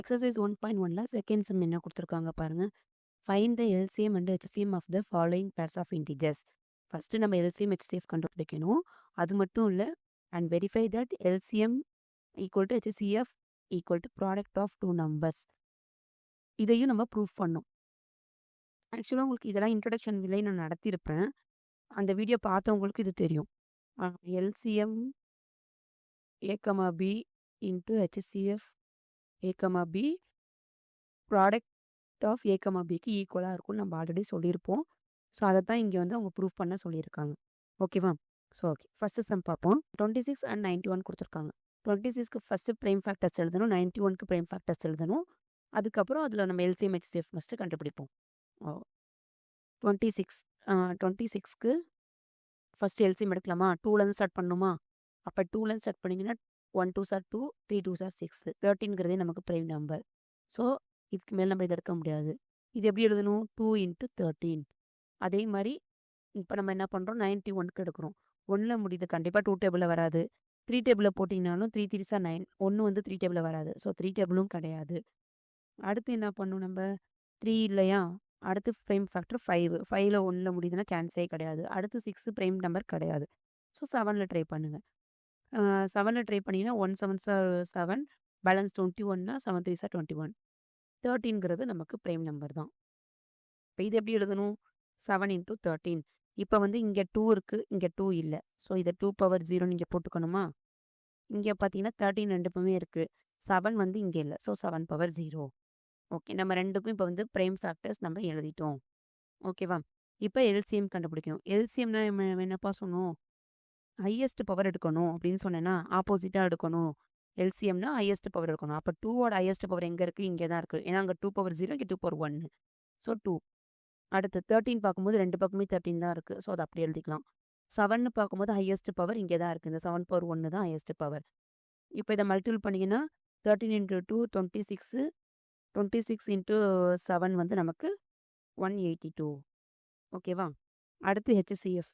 Exercise 1.1ல second sum என்ன குடுத்துருக்காங்க பாருங்க. Find the LCM and HCM of the following pairs of integers. First நம்ம LCM, HCF கண்டுபிடிக்கணும். அது மட்டும் இல்ல, and verify that LCM equal to HCF equal to product of two numbers. இதையும் நம்ம ப்ரூஃப் பண்ணோம். ஆக்சுவலாக உங்களுக்கு இதெல்லாம் இன்ட்ரடக்ஷன் விலை நான் நடத்தியிருப்பேன். அந்த வீடியோ பார்த்தவங்களுக்கு இது தெரியும். LCM A comma B into HCF A comma B product of A comma பிக்கு ஈக்குவலாக இருக்கும்னு நம்ம ஆல்ரெடி சொல்லியிருப்போம். ஸோ அதை தான் இங்கே வந்து அவங்க ப்ரூஃப் பண்ண சொல்லியிருக்காங்க. ஓகேவா? ஸோ ஓகே, ஃபஸ்ட்டு சம் பார்ப்போம். 26 அண்ட் 91 கொடுத்துருக்காங்க. 26க்கு ஃபஸ்ட்டு ப்ரைம் ஃபேக்டர்ஸ் எழுதணும், 91க்கு ப்ரைம் ஃபேக்டர்ஸ் எழுதணும். அதுக்கப்புறம் அதில் நம்ம எல்சிஎம் ஹெச்சிஎஃப் ஃபஸ்ட்டு கண்டுபிடிப்போம். 26க்கு ஃபஸ்ட்டு எல்சிஎம் எடுக்கலாமா? 2லேருந்து ஸ்டார்ட் பண்ணணுமா? அப்போ 2லேருந்து ஸ்டார்ட் பண்ணிங்கன்னா 1 2 சார் 2, 3 2 சார் 6. 13ங்கிறதே நமக்கு ப்ரைம் நம்பர். ஸோ இதுக்கு மேலே நம்ம இதை எடுக்க முடியாது. இது எப்படி எழுதணும்? 2 இன்ட்டு 13. அதே மாதிரி இப்போ நம்ம என்ன பண்ணுறோம்? 91க்கு எடுக்கிறோம். 1ல் முடியுது, கண்டிப்பாக 2 டேபிளில் வராது. 3 டேபிளில் போட்டிங்கனாலும் 3 3 சார் 9. 1 வந்து 3 டேபிளில் வராது. ஸோ 3 டேபிளும் கிடையாது. அடுத்து என்ன பண்ணணும் நம்ம? 3 இல்லையா? அடுத்து ப்ரைம் ஃபேக்டர் 5. 5ல் 1ல் முடியுதுன்னா சான்ஸே கிடையாது. அடுத்து 6 ப்ரைம் நம்பர் கிடையாது. ஸோ 7ல் ட்ரை பண்ணுங்கள். 7ல் ட்ரை பண்ணிங்கன்னா 1 7 சார் 7, பேலன்ஸ் 21னா 7 3 சார் 21. 13ங்கிறது நமக்கு ப்ரைம் நம்பர் தான். இப்போ இது எப்படி எழுதணும்? 7 இன்ட்டு 13. இப்போ வந்து இங்கே 2 இருக்குது, இங்கே 2 இல்லை. ஸோ இதை 2 பவர் 0 இங்கே போட்டுக்கணுமா? இங்கே பார்த்தீங்கன்னா 13 ரெண்டுமே இருக்குது. 7 வந்து இங்கே இல்லை. So 7 power 0. ஓகே, நம்ம ரெண்டுக்கும் இப்போ வந்து ப்ரைம் ஃபேக்டர்ஸ் நம்ம எழுதிட்டோம். ஓகேவா? இப்போ எல்சிஎம் கண்டுபிடிக்கணும். எல்சிஎம்னா என்னப்பா சொன்னோம்? ஹையஸ்ட் பவர் எடுக்கணும் அப்படின்னு சொன்னேன்னா ஆப்போசிட்டாக எடுக்கணும். எல்சிஎம்னா ஹையஸ்ட் பவர் எடுக்கணும். அப்போ 2ஓட ஹையஸ்ட் பவர் எங்கே இருக்குது? இங்கே தான் இருக்குது. ஏன்னா அங்கே 2 பவர் 0, இங்கே 2 பவர் 1. ஸோ 2. அடுத்து 13 பார்க்கும்போது ரெண்டு பக்கமே 13 தான் இருக்குது. ஸோ அதை அப்படி எழுதிக்கலாம். 7ன்னு பார்க்கும்போது ஹையஸ்ட் பவர் இங்கே தான் இருக்குது. இந்த 7 பவர் 1 தான் ஹையஸ்ட் பவர். இப்போ இதை மல்டிபிள் பண்ணிங்கன்னா 13 இன்ட்டு 2 26. 26 இன்ட்டு 7 வந்து நமக்கு 182. ஓகேவா? அடுத்து ஹெச்சிஎஃப்.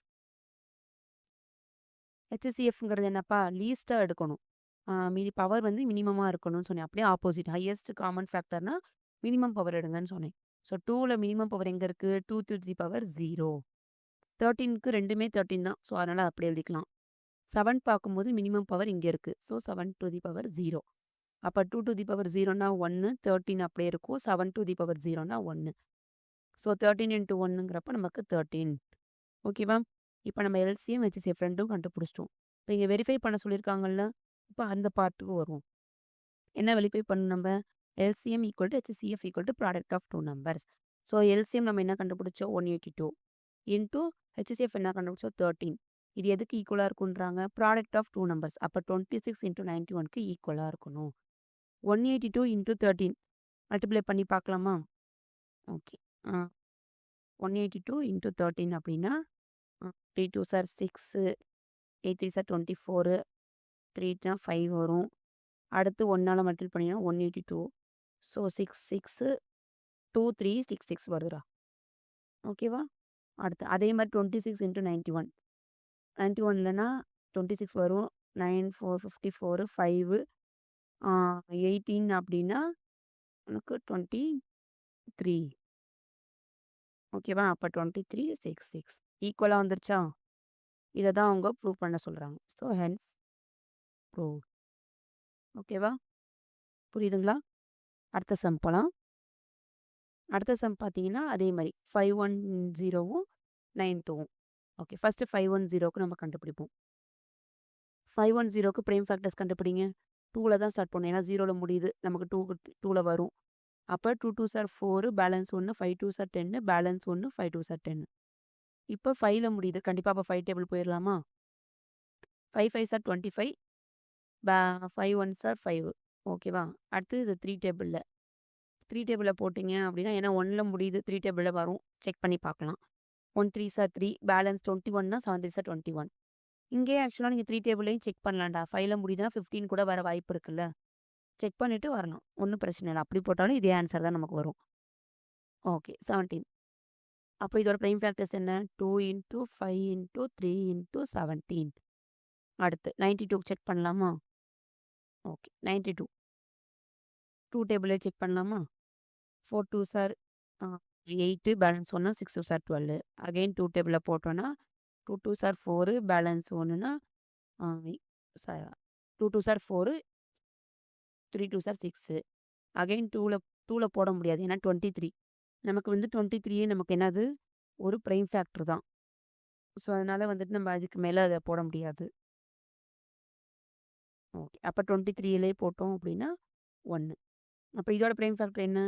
ஹெச்சிஎஃப்ங்கிறது என்னப்பா? லீஸ்ட்டாக எடுக்கணும். பவர் வந்து மினிமமாக இருக்கணும்னு சொன்னேன். அப்படியே ஆப்போசிட், ஹையஸ்ட் காமன் ஃபேக்டர்னா மினிமம் பவர் எடுங்கன்னு சொன்னேன். ஸோ 2ல் மினிமம் பவர் எங்கே இருக்குது? 2 to the power 0. 13க்கு ரெண்டுமே 13 தான். ஸோ அதனால் அப்படி எழுதிக்கலாம். 7 பார்க்கும்போது மினிமம் பவர் இங்கே இருக்குது. So 7 to the power 0. அப்போ 2 to the power 0னா 1, 13 அப்படியே இருக்கும். 7 to the power 0னா 1. ஸோ 13 இன்ட்டு 1ங்கிறப்ப நமக்கு 13. ஓகேவா? இப்போ நம்ம எல்சிஎம் ஹெச்சிஎஃப் ரெண்டும் கண்டுபிடிச்சிட்டோம். இப்போ இங்கே வெரிஃபை பண்ண சொல்லியிருக்காங்கல்ல, இப்போ அந்த பார்ட்டுக்கு வருவோம். என்ன வெரிஃபை பண்ணணும் நம்ம? LCM equal to HCF equal to product of two numbers. So LCM நம்ம என்ன கண்டுபிடிச்சோம்? 182 இன்ட்டு ஹெச்சிஎஃப் என்ன கண்டுபிடிச்சோம்? 13. இது எதுக்கு ஈக்குவலாக இருக்குன்றாங்க? Product of two numbers. அப்போ 26 இன்ட்டு 91க்கு ஈக்குவலாக இருக்கணும். 182 இன்ட்டு 13 மல்டிப்ளை பண்ணி பார்க்கலாமா? ஓகே, 182 இன்ட்டு 13 அப்படின்னா 3 2 சார் 6, 8 3 சார் 24, 3னா 5 வரும். அடுத்து 1ஆல் மல்டிபிள் பண்ணிங்கன்னா 182. ஸோ 6 6 2 3 6 6 வருதுடா. ஓகேவா? அடுத்து அதே மாதிரி 26 இன்ட்டு 91. 91 இல்லைன்னா 26 வரும். 9 4 54 5 18 அப்படின்னா உனக்கு 23. ஓகேவா? அப்போ 23 6 6 ஈக்குவலாக வந்துருச்சா? இதை தான் அவங்க ப்ரூவ் பண்ண சொல்கிறாங்க. So hence prove. ஓகேவா? புரியுதுங்களா? அடுத்த சம் போகலாம். அடுத்த சம் பார்த்தீங்கன்னா அதே மாதிரி 510வும் 92வும். ஓகே, ஃபஸ்ட்டு 510க்கு நம்ம கண்டுபிடிப்போம். 510க்கு ப்ரைம் ஃபேக்டர்ஸ் கண்டுபிடிங்க. 2ல் தான் ஸ்டார்ட் பண்ணணும். ஏன்னா 0ல் முடியுது, நமக்கு 2ல் வரும். அப்போ 2 2 sir 4, balance 1, 5 2 sir 10, balance 1, 5 2 sir 10. இப்போ 5ல் முடியுது, கண்டிப்பாக அப்போ 5 டேபிள் போயிடலாமா? 5 5 சார் 25, 5 1 சார் 5. ஓகேவா? அடுத்து இது 3 டேபிளில். 3 டேபிளில் போட்டிங்க அப்படின்னா, ஏன்னா 1ல் முடியுது, 3 டேபிளில் வரும். செக் பண்ணி பார்க்கலாம். 1 3 சார் 3, பேலன்ஸ் 21னா 7 3 சார் 21. இங்கே ஆக்சுவலாக நீங்கள் 3 டேபிளையும் செக் பண்ணலாம்டா. 5ல் முடியுதுன்னா 15 கூட வர வாய்ப்பு இருக்குல்ல. செக் பண்ணிவிட்டு வரலாம், ஒன்றும் பிரச்சனை இல்லை. அப்படி போட்டாலும் இதே ஆன்சர் தான் நமக்கு வரும். ஓகே, 17. அப்போ இதோட ப்ரைம் ஃபேக்டர்ஸ் என்ன? 2 இன்ட்டு 5 இன்ட்டு 3 இன்ட்டு 17. அடுத்து 92 செக் பண்ணலாமா? ஓகே, 92 டூ டேபிளே செக் பண்ணலாமா? 4 2 sir 8 balance 1 6 2 sir 12 again two டேபிளில் போட்டோன்னா 2 2 சார் 4 பேலன்ஸ் 1னா 2 2 சார் 4 3 2 சார் 6 அகைன் டூவில் போட முடியாது ஏன்னா 23 நமக்கு வந்து 23 நமக்கு என்னது ஒரு ப்ரைம் ஃபேக்டர் தான். ஸோ அதனால் வந்துட்டு நம்ம அதுக்கு மேலே அதை போட முடியாது. ஓகே, அப்போ 23லே போட்டோம் அப்படின்னா 1. அப்போ இதோட ப்ரைம் ஃபேக்டர் என்ன?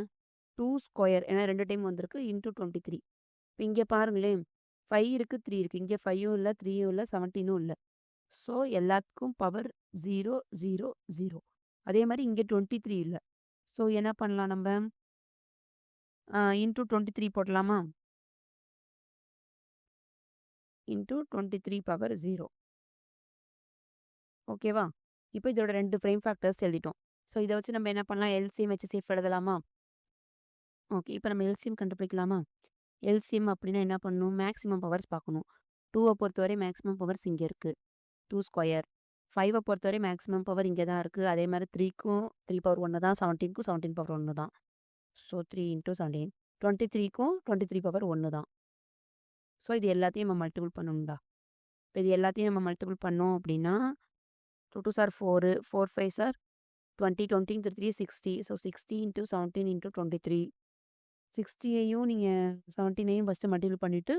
2 ஸ்கொயர், ஏன்னா 2 டைம் வந்திருக்கு, இன்ட்டு 23. இப்போ இங்கே பாருங்களேன், 5 இருக்குது 3 இருக்குது, இங்கே 5ம் இல்லை 3யும் இல்லை 17ம் இல்லை. ஸோ எல்லாத்துக்கும் பவர் 0 0 0. அதே மாதிரி இங்கே 23 இல்லை. ஸோ என்ன பண்ணலாம் நம்ம? இன்ட்டு 23 போடலாமா? Into 23 power 0. ஓகேவா? இப்போ இதோட 2 ப்ரைம் ஃபேக்டர்ஸ் எழுதிட்டோம். ஸோ இதை வச்சு நம்ம என்ன பண்ணலாம்? எல்சிஎம் HCF எழுதலாமா? ஓகே, இப்போ நம்ம எல்சிஎம் கண்டுபிடிக்கலாமா? எல்சிஎம் அப்படின்னா என்ன பண்ணணும்? மேக்ஸிமம் பவர்ஸ் பார்க்கணும். 2வை பொறுத்தவரை மேக்ஸிமம் பவர்ஸ் இங்கே இருக்குது 2 ஸ்கொயர். 5வை பொறுத்தவரை மேக்ஸிமம் பவர் இங்கே தான் இருக்குது. அதே மாதிரி 3க்கும் 3 பவர் 1 தான், 17க்கும் 17 பவர் 1 தான். ஸோ 3 இன்ட்டு 17 23க்கும் 23 பவர் 1 தான். ஸோ இது எல்லாத்தையும் நம்ம மல்டிபிள் பண்ணணும்டா. இப்போ இது எல்லாத்தையும் நம்ம மல்டிபிள் பண்ணோம் அப்படின்னா 2 2 sir 4 4 5 sir 20 20 into 3 60. So 60 into 17 into 23. 60ஐயும் நீங்கள் 17ஐயும் ஃபஸ்ட்டு மல்டிபிள் பண்ணிவிட்டு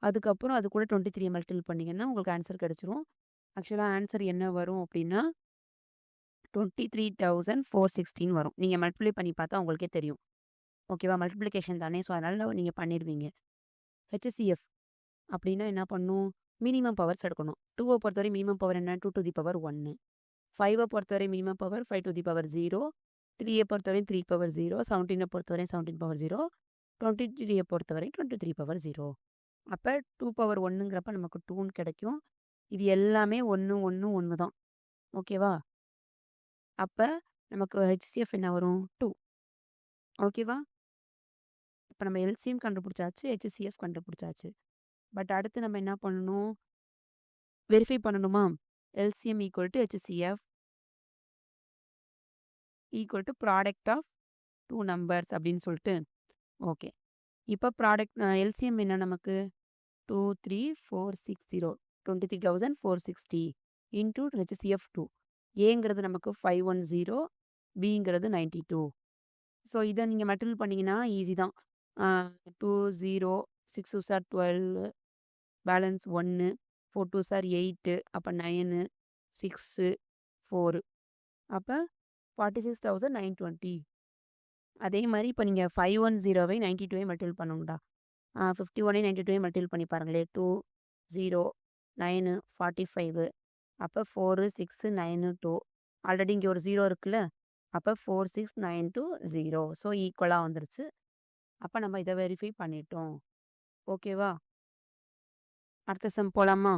அதுக்கப்புறம் அது கூட 23 மல்டிபிள் பண்ணிங்கன்னா உங்களுக்கு ஆன்சர் கிடச்சிரும். ஆக்சுவலாக ஆன்சர் என்ன வரும் அப்படின்னா 23,416 வரும். நீங்கள் மல்டிப்ளை பண்ணி பார்த்தா உங்களுக்கே தெரியும். ஓகேவா? மல்டிப்ளிகேஷன் தானே, ஸோ அதனால் நீங்கள் பண்ணிடுவீங்க. HCF அப்படின்னா என்ன பண்ணும்? மினிமம் பவர்ஸ் எடுக்கணும். 2வை பொறுத்தவரை மினிமம் பவர் என்ன? 2 to the power 1. 5வை பொறுத்தவரை minimum power 5 to the power 0. 3யை பொறுத்தவரை 3 பவர் 0. 17னை பொறுத்தவரை 17 பவர் 0. 23யை பொறுத்தவரை 23 பவர் 0. அப்போ 2 பவர் 1ங்கிறப்ப நமக்கு 2ன்னு கிடைக்கும். இது எல்லாமே 1 1 1 தான். ஓகேவா? அப்போ நமக்கு HCF என்ன வரும்? 2. ஓகேவா? இப்போ நம்ம எல்சிஎம் கண்டுபிடிச்சாச்சு, HCF கண்டுபிடிச்சாச்சு. பட் அடுத்து நம்ம என்ன பண்ணணும்? வெரிஃபை பண்ணணுமா? LCM equal to HCF equal to product of 2 numbers அப்படின்னு சொல்லிட்டு. ஓகே, இப்போ ப்ராடக்ட் எல்சிஎம் என்ன நமக்கு? 23460 23,460 இன்ட்டு HCF 2. ஏங்கிறது நமக்கு 510, பிங்கிறது 92. ஸோ இதை நீங்கள் மல்டிபிள் பண்ணிங்கன்னா ஈஸி தான். 2 0 6 2 சார் 12 பேலன்ஸ் 1 4 2 சார் 8 அப்போ 9 6 4 அப்போ 46,920. அதே மாதிரி இப்போ நீங்கள் 510வை 92வை மல்டிபிள் பண்ணணும்டா. 51ஐ 92வை மல்டிபிள் பண்ணி பாருங்களே. 2 0 9 45 அப்போ 4 6 9 2. ஆல்ரெடி இங்கே ஒரு 0 இருக்குல்ல, அப்போ 4 6 9 2 0. ஸோ ஈக்குவலாக வந்துருச்சு. அப்போ நம்ம இதை வெரிஃபை பண்ணிட்டோம். ஓகேவா? அடுத்த சம் போகலாமா?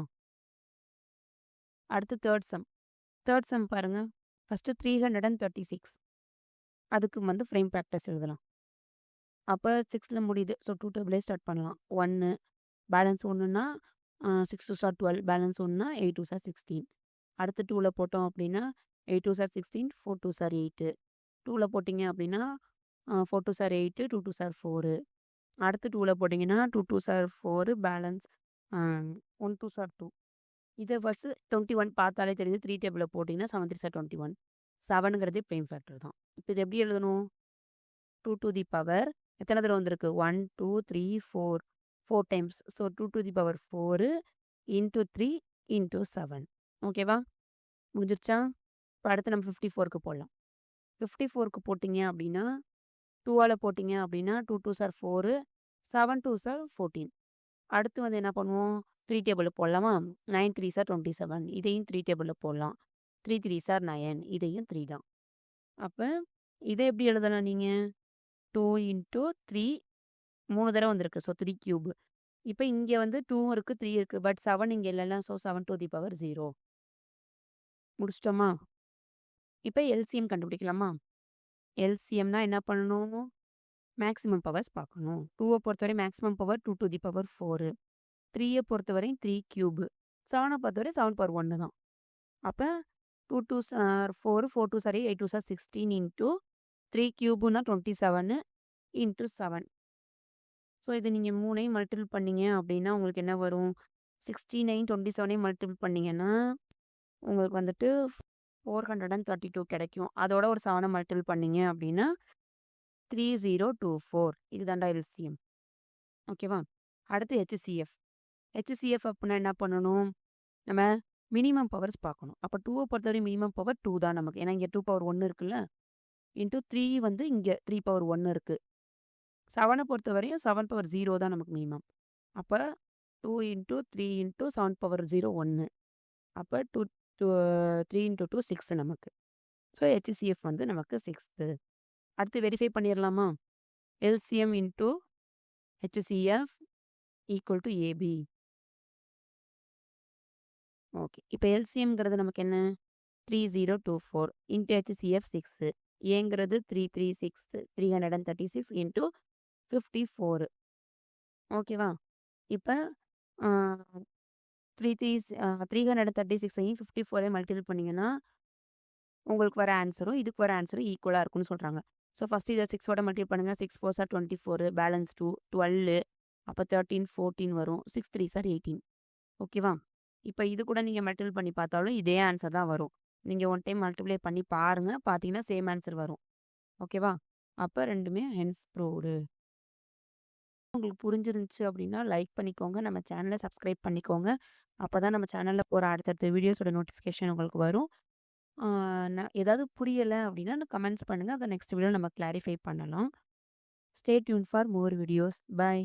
அடுத்து தேர்ட் சம் பாருங்கள். ஃபஸ்ட்டு 336 அதுக்கு வந்து ஃப்ரேம் ஃபேக்டர்ஸ் எழுதலாம். அப்போ 6ல் முடியுது. ஸோ 2 டேபிளே ஸ்டார்ட் பண்ணலாம். 1 பேலன்ஸ் 1ன்னா 6 2 சார் 12 பேலன்ஸ் 1ன்னா 8 2 சார் 16. அடுத்து 2ல் போட்டோம் அப்படின்னா 8 2 சார் 16 4 2 சார் 8. 2ல் போட்டிங்க அப்படின்னா 4 2 சார் 8 2 2 சார் 4. அடுத்து 2ல் போட்டிங்கன்னா 2 2 சார் 4 பேலன்ஸ் 1 2 சார் 2. இதை ஃபஸ்ட்டு 21 பார்த்தாலே தெரியுது. 3 டேபிளில் போட்டிங்கன்னா 7 3 சார் 21. 7ங்கிறது ப்ரைம் ஃபேக்டர் தான். இப்போ இது எப்படி எழுதணும்? 2 to the power எத்தனை தடவை வந்திருக்கு? 1 2 3 4 times. So 2 to the power 4 into 3 into 7. ஓகேவா? முடிஞ்சிருச்சா? இப்போ அடுத்து நம்ம 54க்கு போடலாம். 54க்கு போட்டிங்க அப்படின்னா 2ஆல் போட்டிங்க அப்படின்னா 2 2 சார் 4 7 2 சார் 14. அடுத்து வந்து என்ன பண்ணுவோம்? 3 டேபிளில் போடலாமா? 9 3 சார் 27. இதையும் 3 டேபிளில் போடலாம். 3 3 சார் 9. இதையும் 3 தான். அப்போ இதை எப்படி எழுதலாம் நீங்கள்? 2 இன்ட்டு 3 3 தடவை வந்திருக்கு. So 3 cube. இப்போ இங்கே வந்து 2 இருக்குது 3 இருக்குது. பட் 7 இங்கே இல்லைல்ல. So 7 to the power 0. முடிச்சிட்டோமா? இப்போ எல்சிஎம் கண்டுபிடிக்கலாமா? எல்சிஎம்னா என்ன பண்ணணும்? மேக்ஸிமம் பவர்ஸ் பார்க்கணும். 2வை பொறுத்தவரை maximum power 2 to the power 4. 3யை பொறுத்தவரை 3 கியூப். 7னை பொறுத்தவரை 7 பவர் 1 தான். அப்போ 2 2 sir 4 4 2 sir 8 2 sir 16 into 3 கியூப்னா 27 into 7. So இது நீங்கள் 3ஐயும் மல்டிபிள் பண்ணீங்க அப்படின்னா உங்களுக்கு என்ன வரும்? 69 27ஐயும் மல்டிபிள் பண்ணீங்கன்னா உங்களுக்கு வந்துட்டு 432 கிடைக்கும். அதோட ஒரு 7 மல்டிபிள் பண்ணீங்க அப்படின்னா 3024. இதுதான்டா எல்சிஎம். ஓகேவா? அடுத்து ஹெச்சிஎஃப். ஹெச்சிஎஃப் அப்படின்னா என்ன பண்ணணும்? நம்ம மினிமம் பவர்ஸ் பார்க்கணும். அப்போ 2 பொறுத்தவரை மினிமம் பவர் 2 தான் நமக்கு. ஏன்னா இங்கே 2 பவர் 1 இருக்குல்ல. இன்ட்டு 3 வந்து இங்கே 3 பவர் 1 இருக்கு. 7 பொறுத்தவரையும் 7 பவர் 0 தான் நமக்கு மினிமம். அப்போ 2 இன்ட்டு 3 இன்ட்டு 7 பவர் 0 1. அப்போ 3 இன்ட்டு 2 6 நமக்கு. ஸோ ஹெச்சிஎஃப் வந்து நமக்கு 6. அடுத்து வெரிஃபை பண்ணிடலாமா? LCM into HCF equal to AB. Okay. இப்போ எல்சிஎம்ங்கிறது நமக்கு என்ன? 3024 இன்ட்டு ஹெச்சிஎஃப் 6. ஏங்கிறது 336 336 இன்ட்டு 54. ஓகேவா? இப்போ 336ஐயும் 54ஐயும் மல்டிபிள் பண்ணிங்கன்னா உங்களுக்கு வர ஆன்சரும் இதுக்கு வர ஆன்சரும் ஈக்குவலாக இருக்குன்னு சொல்கிறாங்க. ஸோ ஃபஸ்ட்டு இதை 6ஓட மல்டிபிள் பண்ணுங்கள். 6 4 சார் 24, பேலன்ஸ் 2 12, அப்போ 13 14 வரும். 6 3 சார் 18. ஓகேவா? இப்போ இது கூட நீங்கள் மல்டிபிள் பண்ணி பார்த்தாலும் இதே ஆன்சர் தான் வரும். நீங்கள் ஒன் டைம் மல்டிப்ளை பண்ணி பாருங்கள். பார்த்தீங்கன்னா சேம் ஆன்சர் வரும். ஓகேவா? அப்போ ரெண்டுமே ஹென்ஸ் ப்ரூவ்டு. உங்களுக்கு புரிஞ்சிருந்துச்சு அப்படின்னா லைக் பண்ணிக்கோங்க. நம்ம சேனலை சப்ஸ்கிரைப் பண்ணிக்கோங்க. அப்போ தான் நம்ம சேனலில் போகிற அடுத்தடுத்த வீடியோஸோட நோட்டிஃபிகேஷன் உங்களுக்கு வரும். நான் ஏதாவது புரியலை அப்படின்னா கமெண்ட்ஸ் பண்ணுங்கள். அதை நெக்ஸ்ட் வீடியோ நம்ம கிளாரிஃபை பண்ணலாம். Stay tune for more videos. By.